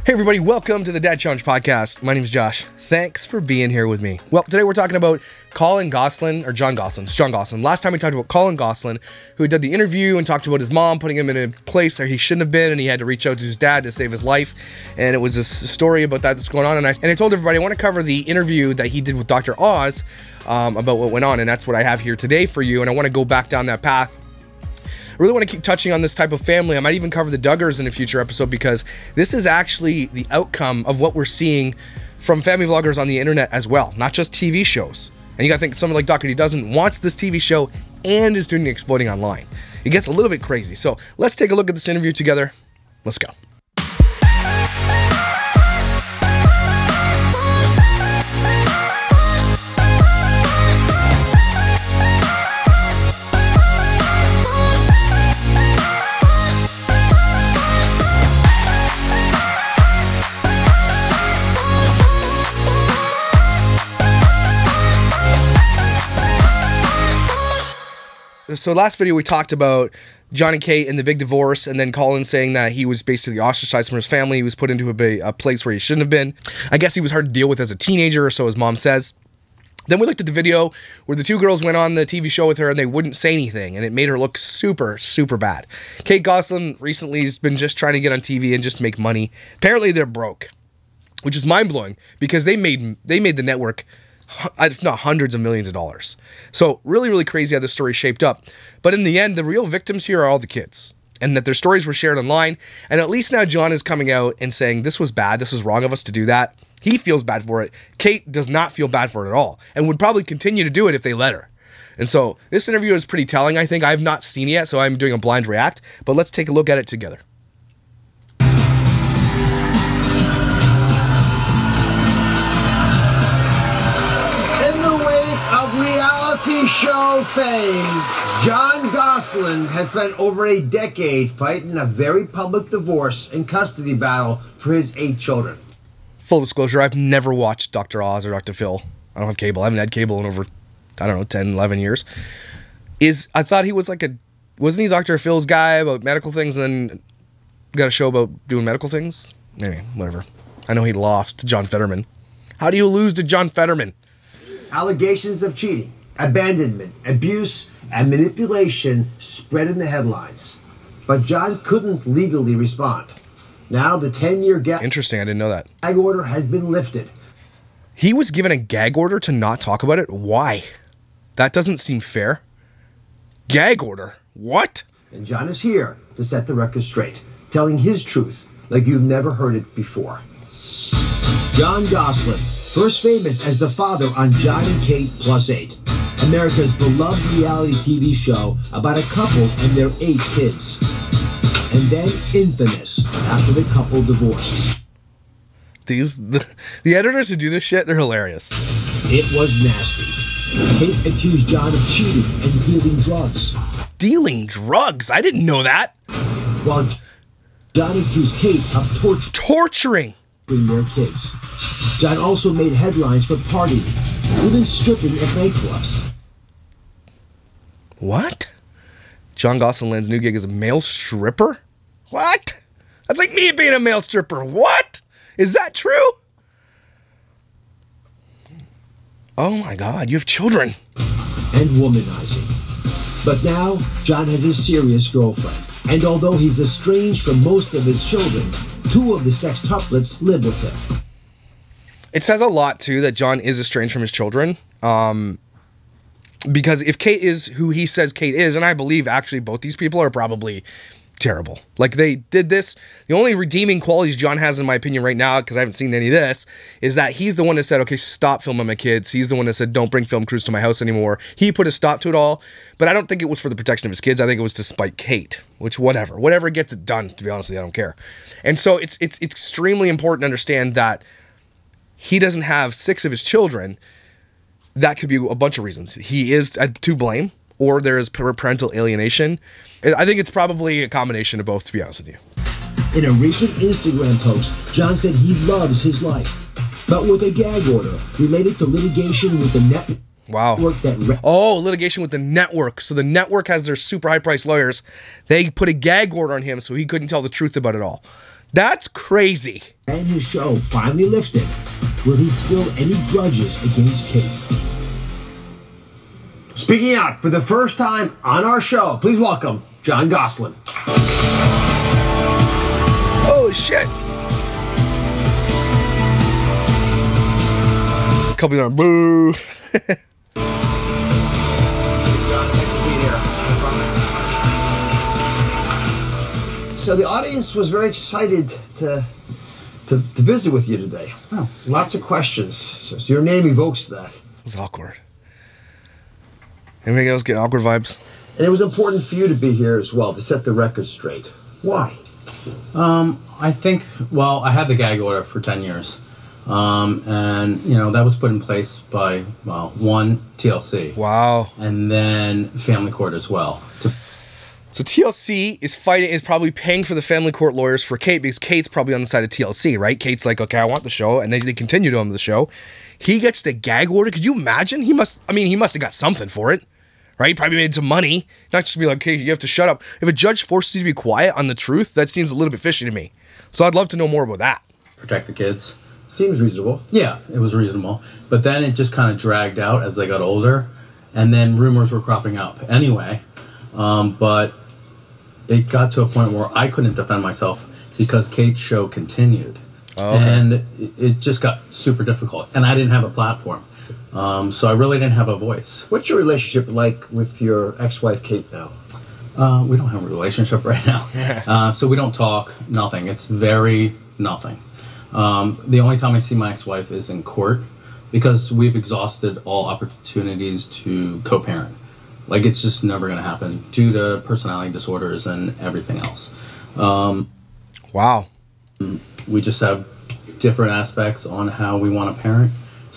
Hey everybody, welcome to the Dad Challenge podcast. My name is Josh. Thanks for being here with me. Well, today we're talking about Jon Gosselin. It's Jon Gosselin. Last time we talked about Jon Gosselin, who did the interview and talked about his mom putting him in a place where he shouldn't have been, and he had to reach out to his dad to save his life. And it was this story about that that's going on. And I told everybody I want to cover the interview that he did with Dr. Oz about what went on, and that's what I have here today for you. And I want to go back down that path. I really want to keep touching on this type of family. I might even cover the Duggars in a future episode, because this is actually the outcome of what we're seeing from family vloggers on the internet as well, not just TV shows. And you gotta think someone like Dr. D doesn't wants this TV show and is doing the exploiting online. It gets a little bit crazy. So let's take a look at this interview together. Let's go. So last video we talked about Jon and Kate and the big divorce, and then Colin saying that he was basically ostracized from his family. He was put into a place where he shouldn't have been. I guess he was hard to deal with as a teenager, or so his mom says. Then we looked at the video where the two girls went on the TV show with her and they wouldn't say anything, and it made her look super, super bad. Kate Gosselin recently has been just trying to get on TV and just make money. Apparently they're broke, which is mind-blowing, because they made the network, if not hundreds of millions of dollars. So really, really crazy how this story shaped up. But in the end, the real victims here are all the kids, and that their stories were shared online. And at least now Jon is coming out and saying, this was bad, this was wrong of us to do that. He feels bad for it. Kate does not feel bad for it at all, and would probably continue to do it if they let her. And so this interview is pretty telling, I think. I've not seen it yet, so I'm doing a blind react, but let's take a look at it together. Reality show fame, Jon Gosselin has spent over a decade fighting a very public divorce and custody battle for his 8 children. Full disclosure, I've never watched Dr. Oz or Dr. Phil. I don't have cable. I haven't had cable in over, I don't know, 10, 11 years. I thought he was like wasn't he Dr. Phil's guy about medical things, and then got a show about doing medical things? Anyway, whatever. I know he lost to John Fetterman. How do you lose to John Fetterman? Allegations of cheating, abandonment, abuse, and manipulation spread in the headlines. But Jon couldn't legally respond. Now the 10-year gag Interesting, I didn't know that. Order has been lifted. He was given a gag order to not talk about it? Why? That doesn't seem fair. Gag order? What? And Jon is here to set the record straight, telling his truth like you've never heard it before. Jon Gosselin, first famous as the father on Jon and Kate +8, America's beloved reality TV show about a couple and their 8 kids. And then infamous after the couple divorced. The editors who do this shit, they're hilarious. It was nasty. Kate accused Jon of cheating and dealing drugs. Dealing drugs? I didn't know that. While Jon accused Kate of torturing their kids. Jon also made headlines for partying, even stripping at nightclubs. What? Jon Gosselin's new gig is a male stripper? What? That's like me being a male stripper. What? Is that true? Oh my God, you have children. And womanizing. But now, Jon has a serious girlfriend. And although he's estranged from most of his children, 2 of the sextuplets live with him. It says a lot, too, that Jon is estranged from his children. Because if Kate is who he says Kate is, and I believe actually both these people are probably terrible. Like, they did this. The only redeeming qualities Jon has, in my opinion, right now, because I haven't seen any of this, is that he's the one that said, okay, stop filming my kids. He's the one that said, don't bring film crews to my house anymore. He put a stop to it all, but I don't think it was for the protection of his kids. I think it was to spite Kate, which whatever gets it done, to be honest with you, I don't care. And so it's extremely important to understand that he doesn't have 6 of his children. That could be a bunch of reasons. He is to blame, or there is parental alienation. I think it's probably a combination of both, to be honest with you. In a recent Instagram post, Jon said he loves his life, but with a gag order related to litigation with the network. Wow. Litigation with the network. So the network has their super high-priced lawyers. They put a gag order on him so he couldn't tell the truth about it all. That's crazy. And his show finally lifted, will he spill any grudges against Kate? Speaking out for the first time on our show, please welcome Jon Gosselin. Holy shit. Couple of boo. So the audience was very excited to visit with you today. Oh. Lots of questions. So your name evokes that. It was awkward. Anybody else get awkward vibes? And it was important for you to be here as well, to set the record straight. Why? I think, well, I had the gag order for 10 years. And, you know, that was put in place by, well, one, TLC. Wow. And then Family Court as well. So TLC is probably paying for the family court lawyers for Kate, because Kate's probably on the side of TLC, right? Kate's like, okay, I want the show, and they continue to him the show. He gets the gag order. Could you imagine? He must have got something for it, right? He probably made some money. Not just be like, okay, you have to shut up. If a judge forces you to be quiet on the truth, that seems a little bit fishy to me. So I'd love to know more about that. Protect the kids. Seems reasonable. Yeah, it was reasonable. But then it just kind of dragged out as they got older, and then rumors were cropping up anyway. But it got to a point where I couldn't defend myself because Kate's show continued. Oh, okay. And it just got super difficult. And I didn't have a platform. So I really didn't have a voice. What's your relationship like with your ex-wife, Kate, now? We don't have a relationship right now. So we don't talk, nothing. It's very nothing. The only time I see my ex-wife is in court because we've exhausted all opportunities to co-parent. Like, it's just never going to happen due to personality disorders and everything else. Wow. We just have different aspects on how we want to parent.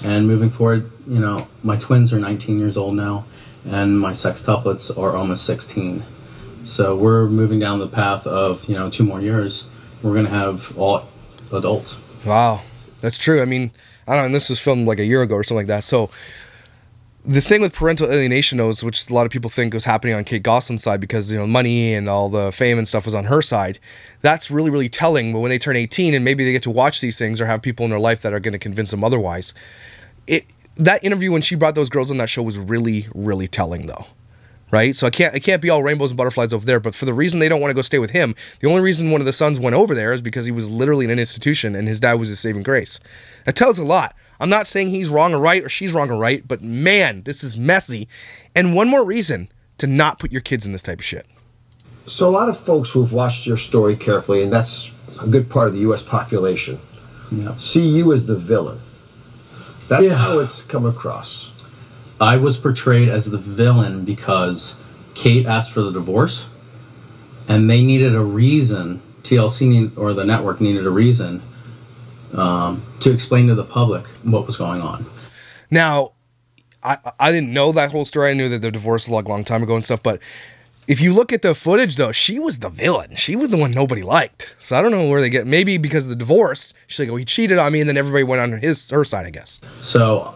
And moving forward, you know, my twins are 19 years old now, and my sextuplets are almost 16. So we're moving down the path of, you know, 2 more years, we're going to have all adults. Wow. That's true. I mean, I don't know, and this was filmed like a year ago or something like that. So the thing with parental alienation, knows, which a lot of people think was happening on Kate Gosselin's side because, you know, money and all the fame and stuff was on her side. That's really, really telling. But when they turn 18 and maybe they get to watch these things or have people in their life that are going to convince them otherwise, that interview when she brought those girls on that show was really, really telling, though. Right? So it can't be all rainbows and butterflies over there. But for the reason they don't want to go stay with him, the only reason one of the sons went over there is because he was literally in an institution and his dad was his saving grace. That tells a lot. I'm not saying he's wrong or right or she's wrong or right, but man, this is messy. And one more reason to not put your kids in this type of shit. So a lot of folks who've watched your story carefully, and that's a good part of the U.S. population, see you as the villain. That's how it's come across. I was portrayed as the villain because Kate asked for the divorce, and they needed a reason, TLC or the network needed a reason to explain to the public what was going on. Now, I didn't know that whole story. I knew that the divorce was a long time ago and stuff, but if you look at the footage, though, she was the villain. She was the one nobody liked. So I don't know where they get, maybe because of the divorce, she's like, oh, he cheated on me, and then everybody went on her side, I guess. So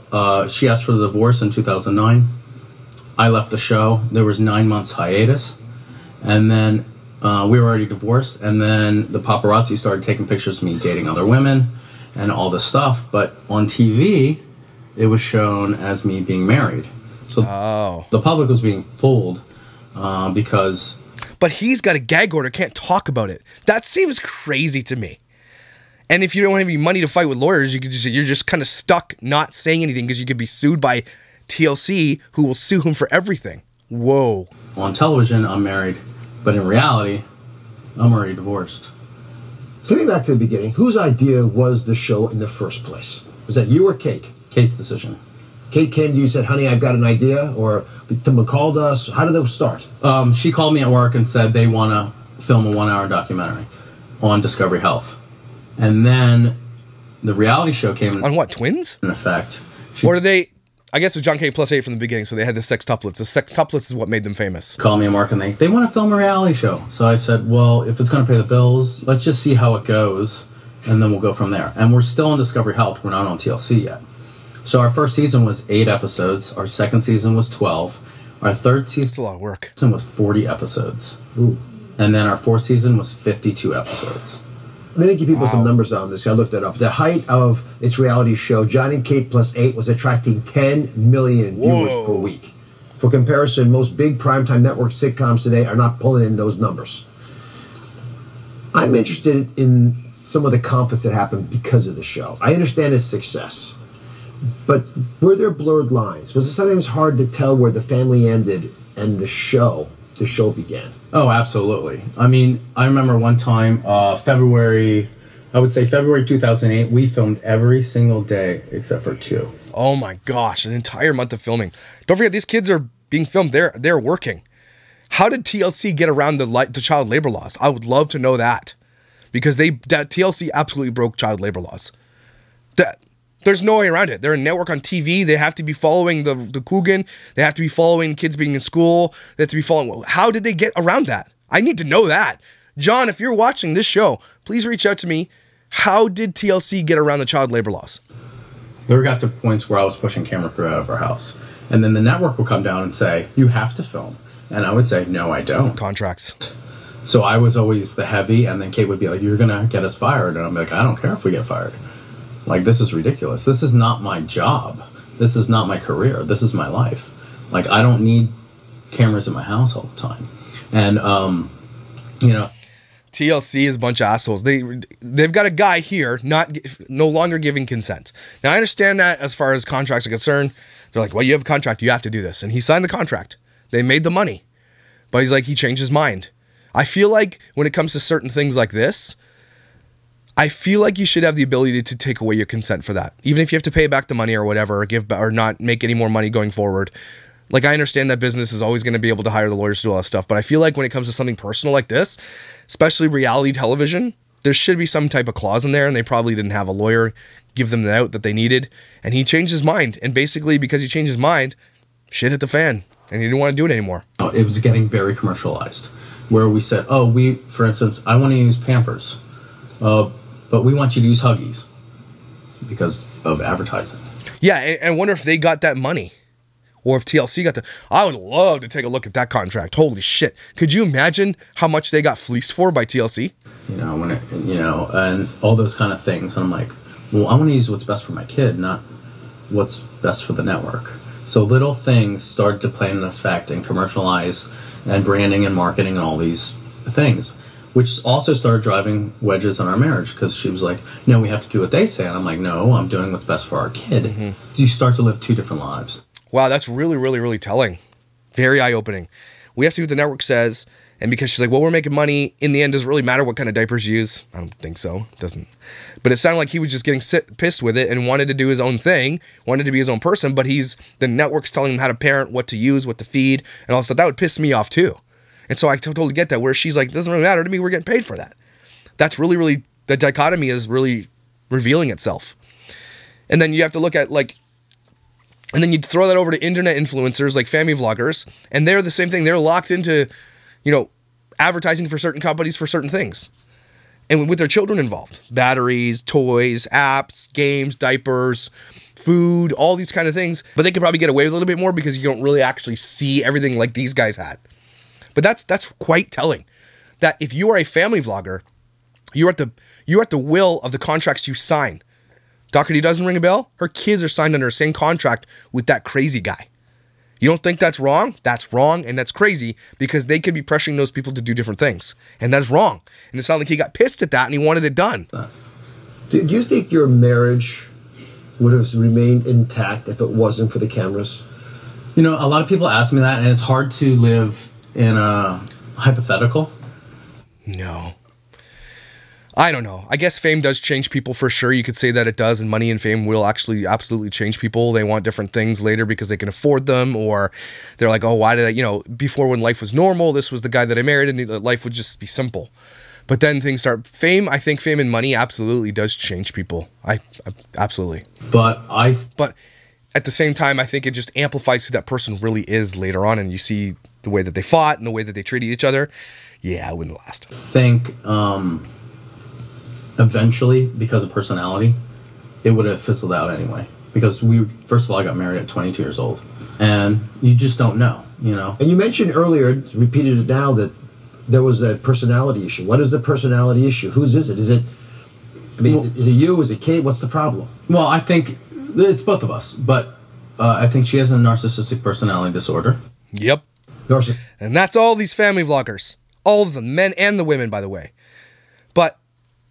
she asked for the divorce in 2009. I left the show. There was 9 months hiatus, and then we were already divorced, and then the paparazzi started taking pictures of me dating other women and all this stuff, but on TV, it was shown as me being married. So the public was being fooled because... But he's got a gag order, can't talk about it. That seems crazy to me. And if you don't have any money to fight with lawyers, you're just kind of stuck not saying anything because you could be sued by TLC, who will sue him for everything. Whoa. On television, I'm married, but in reality, I'm already divorced. Getting back to the beginning, whose idea was the show in the first place? Was that you or Kate? Kate's decision. Kate came to you and said, honey, I've got an idea, or Tim called us. How did that start? She called me at work and said they want to film a 1-hour documentary on Discovery Health. And then the reality show came... On what, twins? In effect. Or did they... I guess it was Jon Kate plus 8 from the beginning, so they had the sextuplets. The sextuplets is what made them famous. Called me at work and they want to film a reality show. So I said, well, if it's going to pay the bills, let's just see how it goes, and then we'll go from there. And we're still on Discovery Health. We're not on TLC yet. So our first season was 8 episodes. Our second season was 12. Our third season... That's a lot of work. ...was 40 episodes. Ooh. And then our fourth season was 52 episodes. Let me give people some numbers on this. I looked it up. The height of its reality show, Jon and Kate Plus 8, was attracting 10 million viewers per week. For comparison, most big primetime network sitcoms today are not pulling in those numbers. I'm interested in some of the conflicts that happened because of the show. I understand its success, but were there blurred lines? Was it sometimes hard to tell where the family ended and the show began? Oh, absolutely. I mean, I remember one time, February 2008, we filmed every single day except for 2. Oh my gosh, an entire month of filming. Don't forget, these kids are being filmed. They're working. How did TLC get around the child labor laws? I would love to know that, because TLC absolutely broke child labor laws. There's no way around it. They're a network on TV. They have to be following the Coogan. They have to be following kids being in school. They have to be following. How did they get around that? I need to know that. John, if you're watching this show, please reach out to me. How did TLC get around the child labor laws? There got to points where I was pushing camera crew out of our house. And then the network would come down and say, you have to film. And I would say, no, I don't. Contracts. So I was always the heavy, and then Kate would be like, you're going to get us fired. And I'm like, I don't care if we get fired. Like, this is ridiculous. This is not my job. This is not my career. This is my life. Like, I don't need cameras in my house all the time. And, you know. TLC is a bunch of assholes. They've got a guy here no longer giving consent. Now, I understand that as far as contracts are concerned. They're like, well, you have a contract. You have to do this. And he signed the contract. They made the money. But he's like, he changed his mind. I feel like when it comes to certain things like this, I feel like you should have the ability to take away your consent for that. Even if you have to pay back the money or whatever, or not make any more money going forward. Like, I understand that business is always going to be able to hire the lawyers to do all that stuff, but I feel like when it comes to something personal like this, especially reality television, there should be some type of clause in there, and they probably didn't have a lawyer give them the out that they needed, and he changed his mind. And basically, because he changed his mind, shit hit the fan, and he didn't want to do it anymore. It was getting very commercialized, where we said, oh, for instance, I want to use Pampers. But we want you to use Huggies because of advertising. Yeah, and I wonder if they got that money, or if TLC got I would love to take a look at that contract. Holy shit! Could you imagine how much they got fleeced for by TLC? You know, and all those kind of things. And I'm like, well, I want to use what's best for my kid, not what's best for the network. So little things started to play an effect and commercialize and branding and marketing and all these things, which also started driving wedges in our marriage, because she was like, no, we have to do what they say. And I'm like, no, I'm doing what's best for our kid. Mm-hmm. You start to live 2 different lives. Wow, that's really, really, really telling. Very eye-opening. We have to do what the network says. And because she's like, well, we're making money, in the end, does it really matter what kind of diapers you use? I don't think so. It doesn't. But it sounded like he was just getting pissed with it and wanted to do his own thing, wanted to be his own person, but the network's telling him how to parent, what to use, what to feed, and all that stuff. That would piss me off too. And so I totally get that, where she's like, it doesn't really matter to me, we're getting paid for that. That's really, really, the dichotomy is really revealing itself. And then you have to look at, like, and then you throw that over to internet influencers like family vloggers, and they're the same thing. They're locked into, advertising for certain companies for certain things. And with their children involved. Batteries, toys, apps, games, diapers, food, all these kind of things. But they could probably get away with a little bit more because you don't really actually see everything like these guys had. But that's quite telling. That if you are a family vlogger, you're at the will of the contracts you sign. Doherty doesn't ring a bell? Her kids are signed under the same contract with that crazy guy. You don't think that's wrong? That's wrong, and that's crazy, because they could be pressuring those people to do different things. And that's wrong. And it sounded like he got pissed at that and he wanted it done. Do you think your marriage would have remained intact if it wasn't for the cameras? A lot of people ask me that, and it's hard to live in a hypothetical. No. I don't know. I guess fame does change people for sure. You could say that it does, and money and fame will actually absolutely change people. They want different things later because they can afford them, or they're like, oh, why did I, before when life was normal, this was the guy that I married, and life would just be simple. But then things start, I think fame and money absolutely does change people. I absolutely. But at the same time, I think it just amplifies who that person really is later on, and you see the way that they fought and the way that they treated each other. Yeah, it wouldn't last. Eventually, because of personality, it would have fizzled out anyway. Because first of all, I got married at 22 years old. And you just don't know, And you mentioned earlier, repeated it now, that there was a personality issue. What is the personality issue? Whose is it? Is it I mean, is it you? Is it Kate? What's the problem? Well, I think it's both of us, but I think she has a narcissistic personality disorder. Yep. And that's all these family vloggers. All of them, men and the women, by the way. But,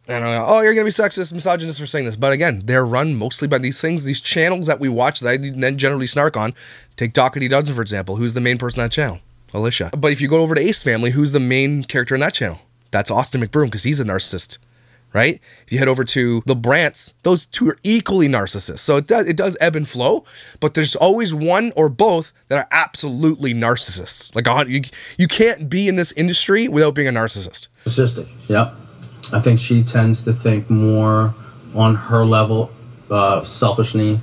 I don't know, oh, you're going to be sexist, misogynist for saying this. But again, they're run mostly by these things, these channels that we watch that I then generally snark on. Take Dockety Dudson, for example. Who's the main person on that channel? Alicia. But if you go over to Ace Family, who's the main character in that channel? That's Austin McBroom, because he's a narcissist. Right? If you head over to the Brants, those two are equally narcissists. So it does ebb and flow, but there's always one or both that are absolutely narcissists. Like you can't be in this industry without being a narcissist. Narcissistic. Yep. I think she tends to think more on her level, selfishly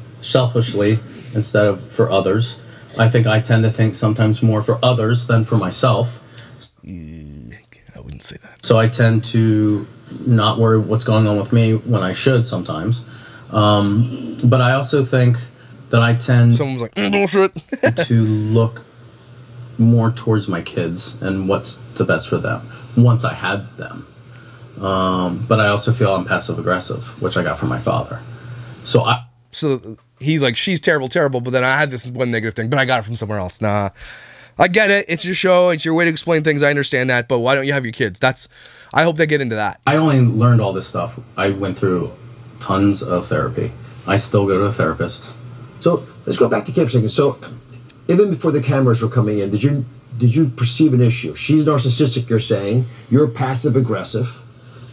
instead of for others. I think I tend to think sometimes more for others than for myself. I wouldn't say that. So I tend to not worry what's going on with me when I should sometimes. But I also think that I tend someone's like bullshit to look more towards my kids and what's the best for them once I had them. But I also feel I'm passive aggressive, which I got from my father. So he's like, she's terrible, but then I had this one negative thing, but I got it from somewhere else. Nah, I get it. It's your show. It's your way to explain things. I understand that, but why don't you have your kids? I hope they get into that. I only learned all this stuff. I went through tons of therapy. I still go to a therapist. So let's go back to Kate for a second. So even before the cameras were coming in, did you perceive an issue? She's narcissistic, you're saying. You're passive aggressive.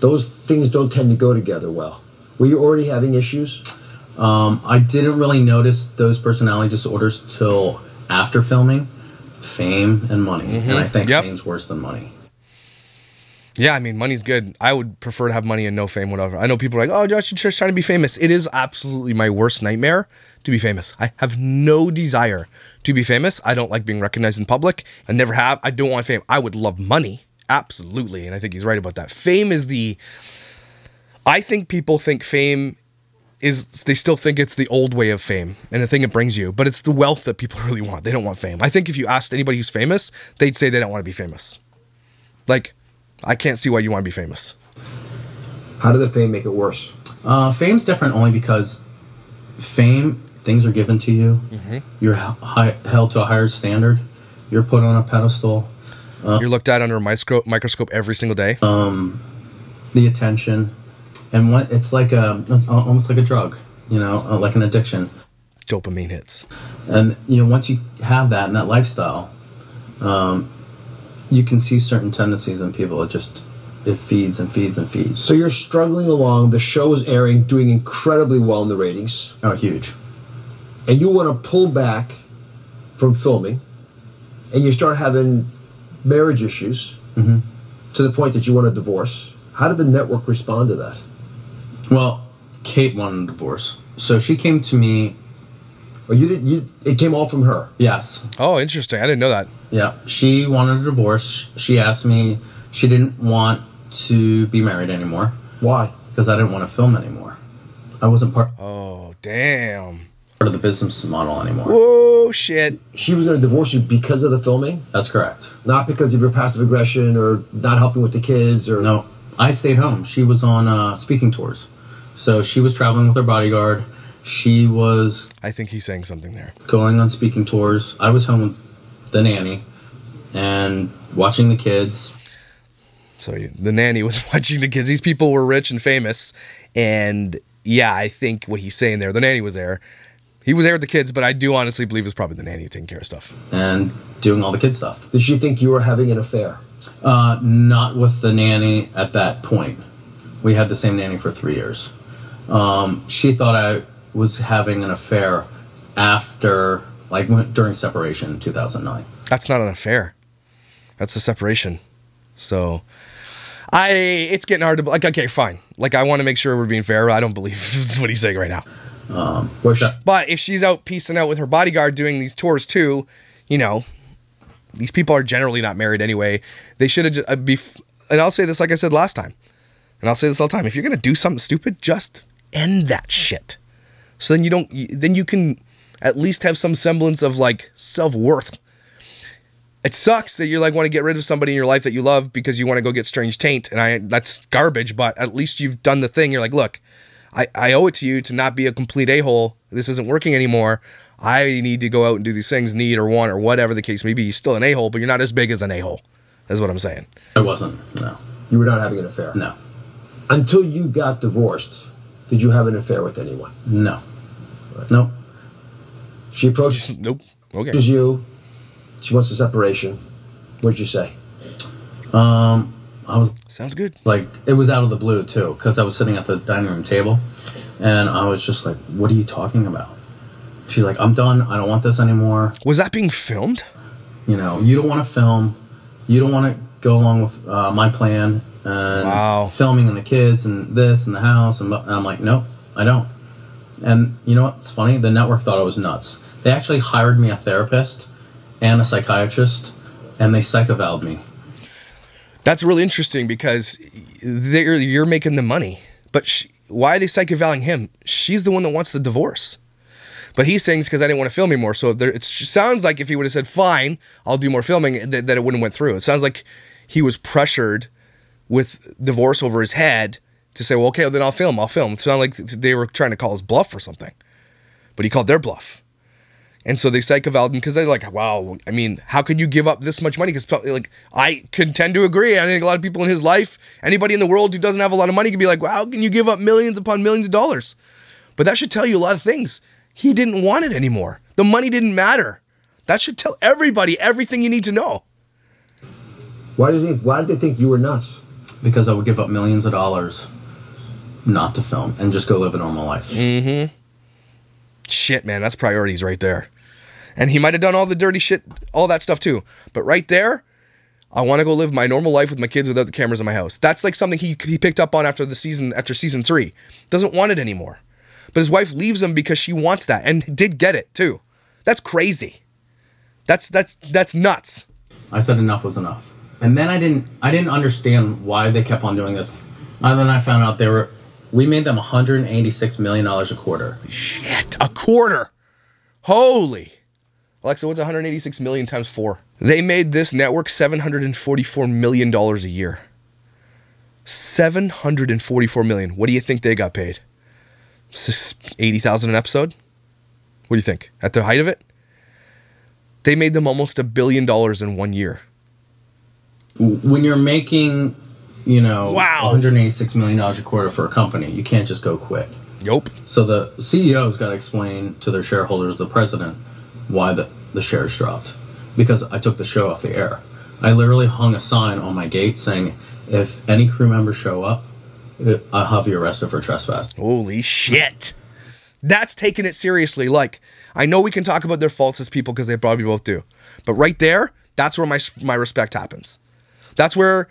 Those things don't tend to go together well. Were you already having issues? I didn't really notice those personality disorders till after filming. Fame and money. Mm-hmm. And I think fame's worse than money. Yeah, I mean, money's good. I would prefer to have money and no fame, whatever. I know people are like, oh, Josh, you're just trying to be famous. It is absolutely my worst nightmare to be famous. I have no desire to be famous. I don't like being recognized in public. I never have. I don't want fame. I would love money. Absolutely. And I think he's right about that. Fame is I think people think fame is, they still think it's the old way of fame and the thing it brings you, but it's the wealth that people really want. They don't want fame. I think if you asked anybody who's famous, they'd say they don't want to be famous. Like, I can't see why you want to be famous. How did the fame make it worse? Fame's different only because fame, things are given to you. Mm-hmm. You're held to a higher standard. You're put on a pedestal. You're looked at under a microscope every single day. The attention. And it's like almost like a drug, like an addiction. Dopamine hits. And, once you have that and that lifestyle, you can see certain tendencies in people. It feeds and feeds and feeds. So you're struggling along. The show is airing, doing incredibly well in the ratings. Oh, huge. And you want to pull back from filming, and you start having marriage issues to the point that you want a divorce. How did the network respond to that? Well, Kate wanted a divorce. So she came to me. Oh, it came all from her? Yes. Oh, interesting. I didn't know that. Yeah. She wanted a divorce. She asked me, she didn't want to be married anymore. Why? Because I didn't want to film anymore. I wasn't part of the business model anymore. Whoa, shit. She was going to divorce you because of the filming? That's correct. Not because of your passive aggression or not helping with the kids? Or No. I stayed home. She was on speaking tours. So she was traveling with her bodyguard. She was... I think he's saying something there. Going on speaking tours. I was home with the nanny and watching the kids. So the nanny was watching the kids. These people were rich and famous. And yeah, I think what he's saying there, the nanny was there. He was there with the kids, but I do honestly believe it was probably the nanny taking care of stuff. And doing all the kid stuff. Did she think you were having an affair? Not with the nanny at that point. We had the same nanny for 3 years. She thought I was having an affair after, during separation in 2009. That's not an affair. That's a separation. So, it's getting hard to, okay, fine. I want to make sure we're being fair. I don't believe what he's saying right now. But if she's out piecing out with her bodyguard doing these tours too, these people are generally not married anyway. They should have just, and I'll say this like I said last time, and I'll say this all the time, if you're going to do something stupid, just end that shit. So then you can at least have some semblance of self-worth. It sucks that you like want to get rid of somebody in your life that you love because you want to go get strange taint, and that's garbage. But at least you've done the thing. You're like, look, I owe it to you to not be a complete a-hole. This isn't working anymore. I need to go out and do these things, need or want or whatever the case may be. You're still an a-hole, but you're not as big as an a-hole. That's what I'm saying. I wasn't. No. You were not having an affair? No. Until you got divorced, did you have an affair with anyone? No. Right. Nope. She approaches Nope. Okay. you. She wants a separation. What did you say? I was Sounds good. like, it was out of the blue too, because I was sitting at the dining room table, and I was just like, "What are you talking about?" She's like, "I'm done. I don't want this anymore." Was that being filmed? You know, you don't want to film. You don't want to go along with my plan and filming and the kids and this and the house. And I'm like, nope, I don't. And you know what's funny? The network thought I was nuts. They actually hired me a therapist and a psychiatrist, and they psychovalved me. That's really interesting because you're making the money. But why are they psychovaling him? She's the one that wants the divorce. But he's saying it's because I didn't want to film anymore. So it sounds like if he would have said, fine, I'll do more filming, that it wouldn't have went through. It sounds like he was pressured with divorce over his head to say, well, okay, well, then I'll film. It sounded like they were trying to call his bluff or something. But he called their bluff. And so they psychovalved him because they're like, wow, I mean, how could you give up this much money? Because like, I can tend to agree. I think a lot of people in his life, anybody in the world who doesn't have a lot of money can be like, wow, how can you give up millions upon millions of dollars? But that should tell you a lot of things. He didn't want it anymore. The money didn't matter. That should tell everybody everything you need to know. Why did they think you were nuts? Because I would give up millions of dollars not to film and just go live a normal life. Mm-hmm. Shit, man, that's priorities right there. And he might have done all the dirty shit, all that stuff too. But right there, I want to go live my normal life with my kids without the cameras in my house. That's like something he picked up on after season 3. Doesn't want it anymore. But his wife leaves him because she wants that and did get it too. That's crazy. That's nuts. I said enough was enough. And then I didn't understand why they kept on doing this. And then I found out we made them $186 million a quarter. Shit, a quarter. Holy. Alexa, what's 186 million times 4? They made this network $744 million a year. $744 million. What do you think they got paid? $80,000 an episode? What do you think? At the height of it? They made them almost $1 billion in 1 year. When you're making, wow, $186 million a quarter for a company, you can't just go quit. Nope. So the CEO's got to explain to their shareholders, the president, why the shares dropped. Because I took the show off the air. I literally hung a sign on my gate saying, if any crew members show up, I'll have you arrested for trespass. Holy shit. That's taking it seriously. Like, I know we can talk about their faults as people because they probably both do. But right there, that's where my respect happens. That's where,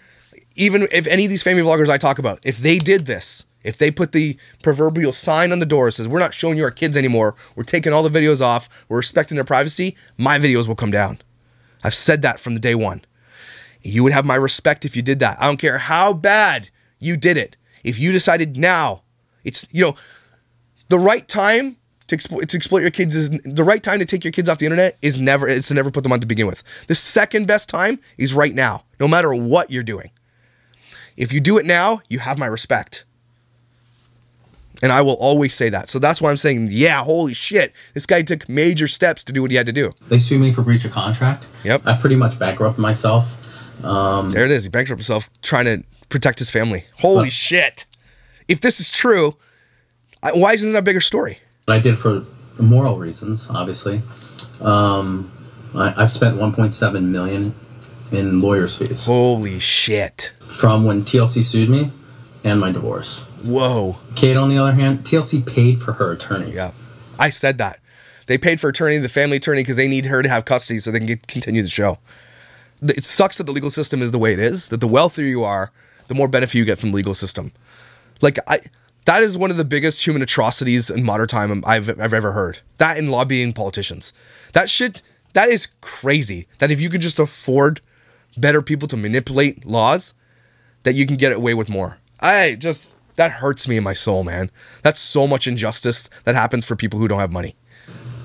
even if any of these family vloggers I talk about, if they did this, if they put the proverbial sign on the door that says, we're not showing you our kids anymore, we're taking all the videos off, we're respecting their privacy, my videos will come down. I've said that from the day one. You would have my respect if you did that. I don't care how bad you did it. If you decided now, it's, the right time to exploit your kids is, the right time to take your kids off the internet is to never put them on to begin with. The second best time is right now, no matter what you're doing. If you do it now, you have my respect. And I will always say that. So that's why I'm saying, yeah, holy shit. This guy took major steps to do what he had to do. They sued me for breach of contract. Yep. I pretty much bankrupted myself. There it is. He bankrupted himself trying to protect his family. Holy shit. If this is true, why isn't that a bigger story? I did for moral reasons, obviously. I've spent $1.7 million in lawyers' fees. Holy shit. From when TLC sued me and my divorce. Whoa. Kate, on the other hand, TLC paid for her attorneys. Yeah. I said that. They paid for the family attorney, because they need her to have custody so they can continue the show. It sucks that the legal system is the way it is, that the wealthier you are, the more benefit you get from the legal system. Like, that is one of the biggest human atrocities in modern time I've ever heard. That and lobbying politicians. That is crazy. That if you can just afford better people to manipulate laws, that you can get away with more. That hurts me in my soul, man. That's so much injustice that happens for people who don't have money.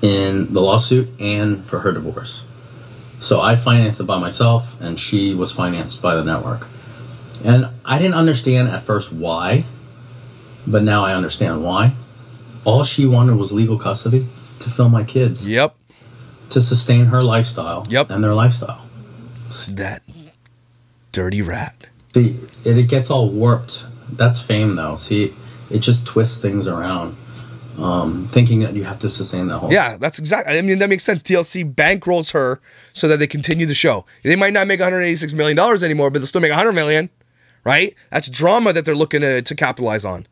In the lawsuit and for her divorce. So I financed it by myself, and she was financed by the network. And I didn't understand at first why, but now I understand why. All she wanted was legal custody to film my kids. Yep. To sustain her lifestyle. Yep. And their lifestyle. That dirty rat. See, it gets all warped. That's fame, though. See, it just twists things around. Thinking that you have to sustain that whole... Yeah, that's exactly... I mean, that makes sense. TLC bankrolls her so that they continue the show. They might not make $186 million anymore, but they'll still make $100 million, right? That's drama that they're looking to capitalize on.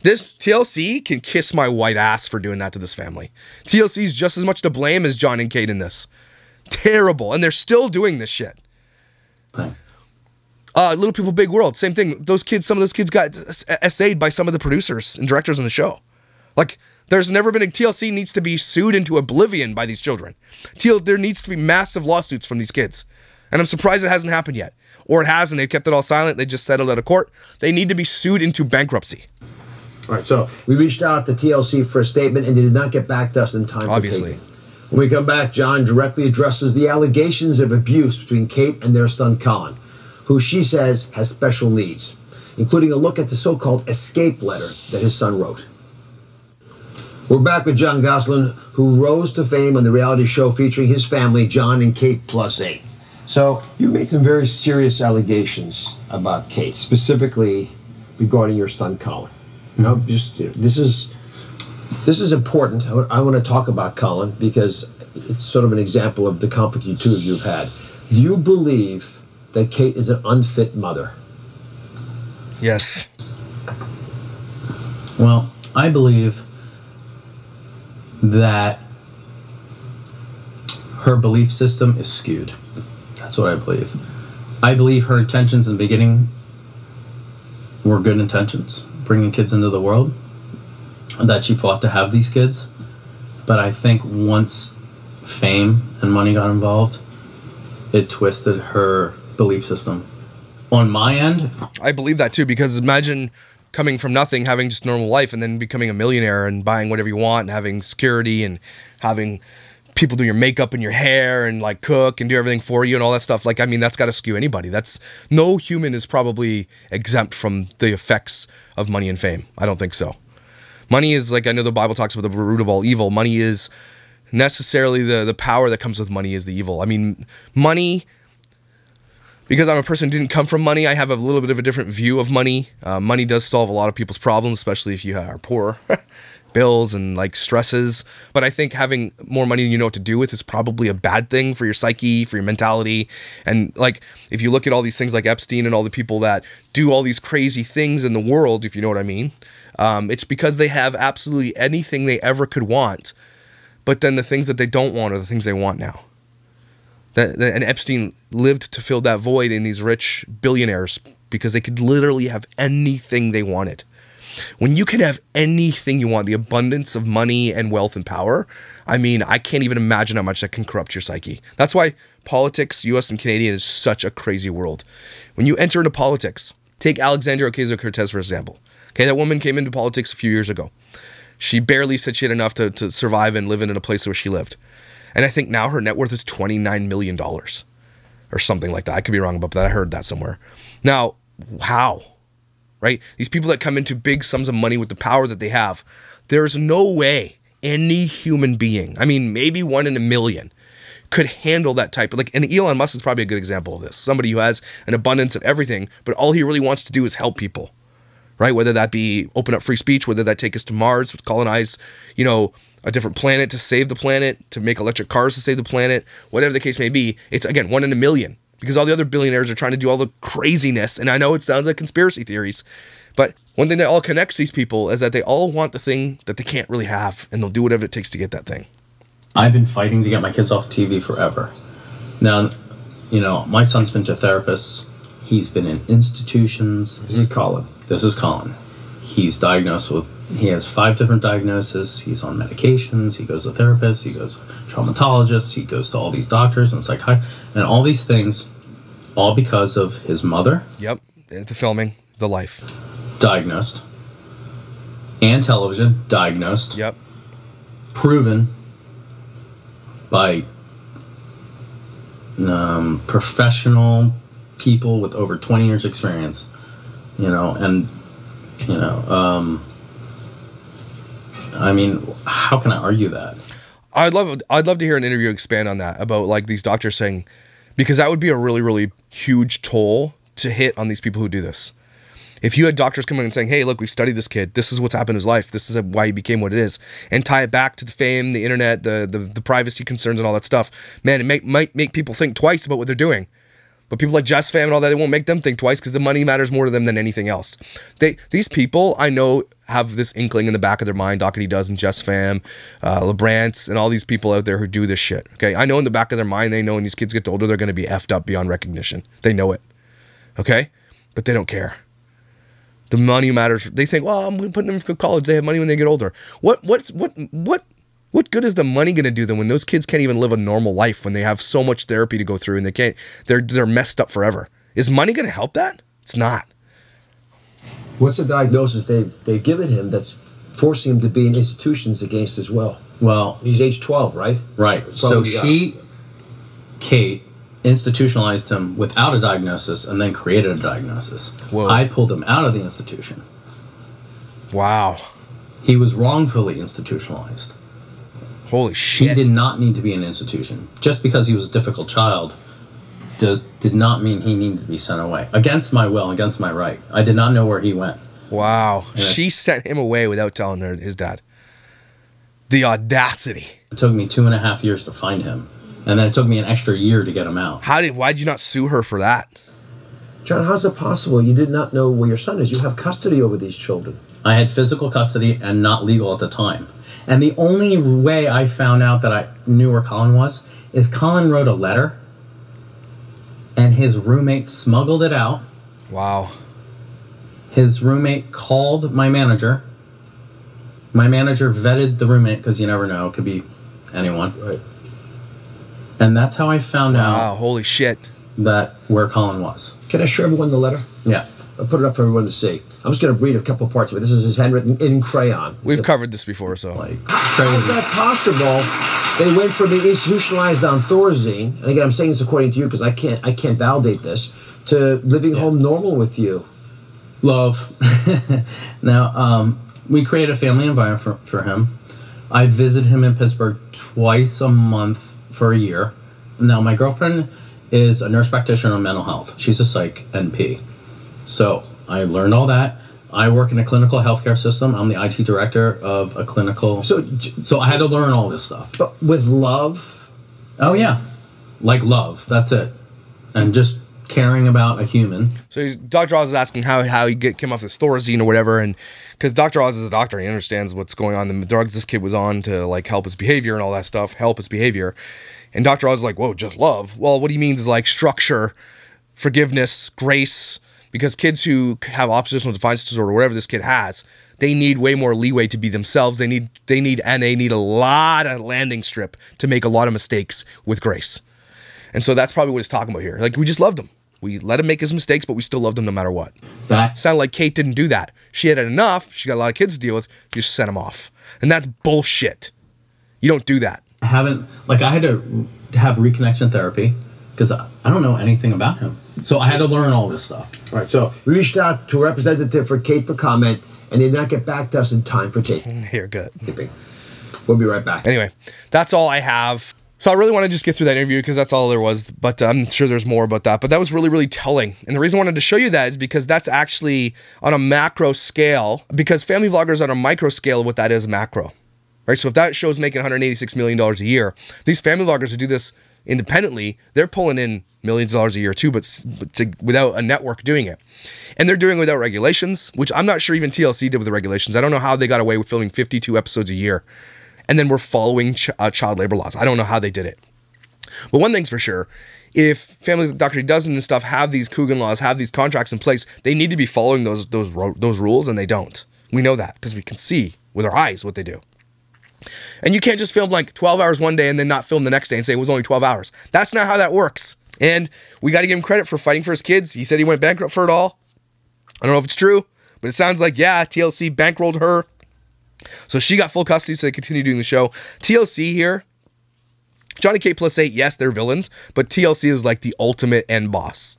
This TLC can kiss my white ass for doing that to this family. TLC's just as much to blame as Jon and Kate in this. Terrible. And they're still doing this shit. Thing. Little People, Big World. Same thing. Those kids, some of those kids got essayed by some of the producers and directors on the show. Like, there's never been TLC needs to be sued into oblivion by these children. There needs to be massive lawsuits from these kids. And I'm surprised it hasn't happened yet. Or it has, and they've kept it all silent. They just settled out of court. They need to be sued into bankruptcy. All right, so we reached out to TLC for a statement, and they did not get back to us in time. Obviously. When we come back, Jon directly addresses the allegations of abuse between Kate and their son Colin, who she says has special needs, including a look at the so-called escape letter that his son wrote. We're back with Jon Gosselin, who rose to fame on the reality show featuring his family, Jon and Kate +8. So you made some very serious allegations about Kate, specifically regarding your son Colin. Now, this is important. I want to talk about Colin because it's sort of an example of the conflict you two of you have had. Do you believe that Kate is an unfit mother? Yes. Well, I believe that her belief system is skewed. That's what I believe. I believe her intentions in the beginning were good intentions, bringing kids into the world, that she fought to have these kids. But I think once fame and money got involved, it twisted her belief system. On my end, I believe that too, because imagine coming from nothing, having just normal life, and then becoming a millionaire and buying whatever you want and having security and having people do your makeup and your hair and like cook and do everything for you and all that stuff. Like, I mean, that's got to skew anybody. No human is probably exempt from the effects of money and fame. I don't think so. Money is, like, I know the Bible talks about the root of all evil. Money is necessarily the power that comes with money is the evil. I mean, money, because I'm a person who didn't come from money, I have a little bit of a different view of money. Money does solve a lot of people's problems, especially if you are poor. Bills and like stresses. But I think having more money than you know what to do with is probably a bad thing for your psyche, for your mentality. And like, if you look at all these things like Epstein and all the people that do all these crazy things in the world, if you know what I mean, it's because they have absolutely anything they ever could want. But then the things that they don't want are the things they want now. And Epstein lived to fill that void in these rich billionaires because they could literally have anything they wanted. When you can have anything you want, the abundance of money and wealth and power, I mean, I can't even imagine how much that can corrupt your psyche. That's why politics, US and Canadian, is such a crazy world. When you enter into politics, take Alexandria Ocasio-Cortez, for example. Okay, that woman came into politics a few years ago. She barely said she had enough to survive and live in a place where she lived. And I think now her net worth is $29 million or something like that. I could be wrong about that. I heard that somewhere. Now, how? Right? These people that come into big sums of money with the power that they have, there's no way any human being, I mean, maybe 1 in a million, could handle that type of, like, and Elon Musk is probably a good example of this. Somebody who has an abundance of everything, but all he really wants to do is help people, right? Whether that be open up free speech, whether that take us to Mars, colonize, you know, a different planet to save the planet, to make electric cars to save the planet, whatever the case may be. It's, again, 1 in a million. Because all the other billionaires are trying to do all the craziness. And I know it sounds like conspiracy theories. But one thing that all connects these people is that they all want the thing that they can't really have. And they'll do whatever it takes to get that thing. I've been fighting to get my kids off TV forever. Now, you know, my son's been to therapists. He's been in institutions. This is Colin. This is Colin. He's diagnosed with, he has 5 different diagnoses. He's on medications. He goes to therapists. He goes to traumatologists. He goes to all these doctors and psychiatrists. And all these things, all because of his mother. Yep. The filming, the life. Diagnosed. And television, diagnosed. Yep. Proven by professional people with over 20 years experience, you know, and, you know, I mean, how can I argue that? I'd love to hear an interview expand on that, about like these doctors saying, because that would be a really, really huge toll to hit on these people who do this. If you had doctors coming in and saying, hey, look, we've studied this kid. This is what's happened in his life. This is why he became what it is. And tie it back to the fame, the internet, the privacy concerns and all that stuff. Man, it might make people think twice about what they're doing. But people like Just Fam and all that, it won't make them think twice because the money matters more to them than anything else. These people, I know, have this inkling in the back of their mind. Doherty does, and Just Fam, LeBrant's, and all these people out there who do this shit. Okay, I know in the back of their mind, they know when these kids get older, they're going to be effed up beyond recognition. They know it. Okay? But they don't care. The money matters. They think, well, I'm putting them through college. They have money when they get older. What good is the money going to do them when those kids can't even live a normal life, when they have so much therapy to go through and they're messed up forever? Is money going to help that? It's not. What's the diagnosis they've given him that's forcing him to be in institutions against his will? Well, he's age 12, right? Right. So Kate, institutionalized him without a diagnosis and then created a diagnosis. Whoa. I pulled him out of the institution. Wow. He was wrongfully institutionalized. Holy shit. He did not need to be in an institution. Just because he was a difficult child did not mean he needed to be sent away. Against my will, against my right. I did not know where he went. Wow. She sent him away without telling his dad. The audacity. It took me 2.5 years to find him. And then it took me an extra year to get him out. Why'd you not sue her for that? John, how's it possible you did not know where your son is? You have custody over these children. I had physical custody and not legal at the time. And the only way I found out that I knew where Colin was is Colin wrote a letter and his roommate smuggled it out. Wow. His roommate called my manager. My manager vetted the roommate because you never know. It could be anyone. Right. And that's how I found out. Wow, holy shit. That where Colin was. Can I show everyone the letter? Yeah. I'll put it up for everyone to see. I'm just going to read a couple parts of it. This is his handwritten in crayon. We've covered this before, so. Like, how is that possible? They went from being institutionalized on Thorazine, and again, I'm saying this according to you because I can't validate this, to living home normal with you. Love. Now, we created a family environment for him. I visit him in Pittsburgh twice a month for a year. Now, my girlfriend is a nurse practitioner in mental health. She's a psych NP. So I learned all that. I work in a clinical healthcare system. I'm the IT director of a clinical. So I had to learn all this stuff. But with love? Oh, yeah. Like love. That's it. And just caring about a human. So Dr. Oz is asking how he came off this Thorazine or whatever, and because Dr. Oz is a doctor, he understands what's going on, the drugs this kid was on to like help his behavior and all that stuff, help his behavior. And Dr. Oz is like, whoa, just love. Well, what he means is like structure, forgiveness, grace, because kids who have oppositional defiance disorder, whatever this kid has, they need way more leeway to be themselves. They need a lot of landing strip to make a lot of mistakes with grace. And so that's probably what he's talking about here. Like, we just loved him. We let him make his mistakes, but we still loved him no matter what. That sounded like Kate didn't do that. She had enough. She got a lot of kids to deal with. She just sent him off. And that's bullshit. You don't do that. I had to have reconnection therapy because I don't know anything about him. So I had to learn all this stuff. All right, so we reached out to a representative for Kate for comment, and they did not get back to us in time for Kate. You're good. We'll be right back. Anyway, that's all I have. So I really want to just get through that interview because that's all there was, but I'm sure there's more about that. But that was really, really telling. And the reason I wanted to show you that is because that's actually on a macro scale, because family vloggers on a micro scale of what that is macro. Right? So if that show's making $186 million a year, these family vloggers who do this independently, they're pulling in millions of dollars a year too, but without a network doing it. And they're doing it without regulations, which I'm not sure even TLC did with the regulations. I don't know how they got away with filming 52 episodes a year. And then we're following child labor laws. I don't know how they did it. But one thing's for sure, if families like Dr. Dozen and stuff have these Coogan laws, have these contracts in place, they need to be following those rules, and they don't. We know that because we can see with our eyes what they do. And you can't just film like 12 hours one day and then not film the next day and say it was only 12 hours. That's not how that works. And we got to give him credit for fighting for his kids. He said he went bankrupt for it all. I don't know if it's true, but it sounds like, yeah, TLC bankrolled her. So she got full custody, so they continue doing the show. TLC here Jon and Kate +8, yes, they're villains, but TLC is like the ultimate end boss.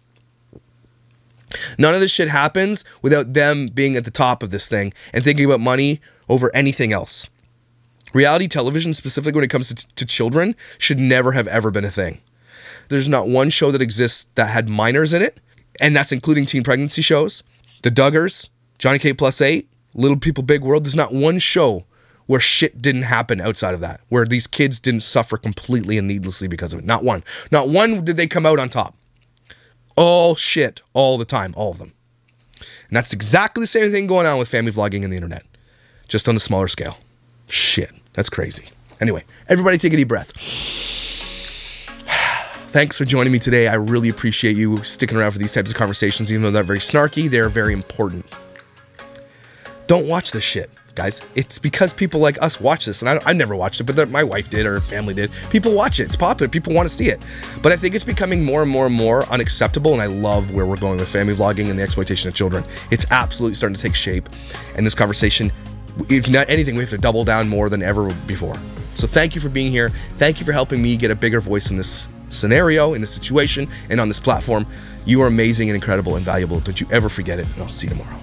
None of this shit happens without them being at the top of this thing and thinking about money over anything else. Reality television, specifically when it comes to children, should never have ever been a thing. There's not one show that exists that had minors in it, and that's including teen pregnancy shows. The Duggars, Jon and Kate +8, Little People Big World. There's not one show where shit didn't happen outside of that, where these kids didn't suffer completely and needlessly because of it. Not one. Not one did they come out on top. All shit, all the time, all of them. And that's exactly the same thing going on with family vlogging and the internet, just on a smaller scale. Shit, that's crazy. Anyway, everybody take a deep breath. Thanks for joining me today. I really appreciate you sticking around for these types of conversations, even though they're very snarky, they're very important. Don't watch this shit, guys. It's because people like us watch this, and I never watched it, but my wife did, or family did. People watch it. It's popular. People want to see it. But I think it's becoming more and more and more unacceptable, and I love where we're going with family vlogging and the exploitation of children. It's absolutely starting to take shape, and this conversation, if not anything, we have to double down more than ever before. So thank you for being here. Thank you for helping me get a bigger voice in this scenario, in this situation, and on this platform. You are amazing and incredible and valuable. Don't you ever forget it, and I'll see you tomorrow.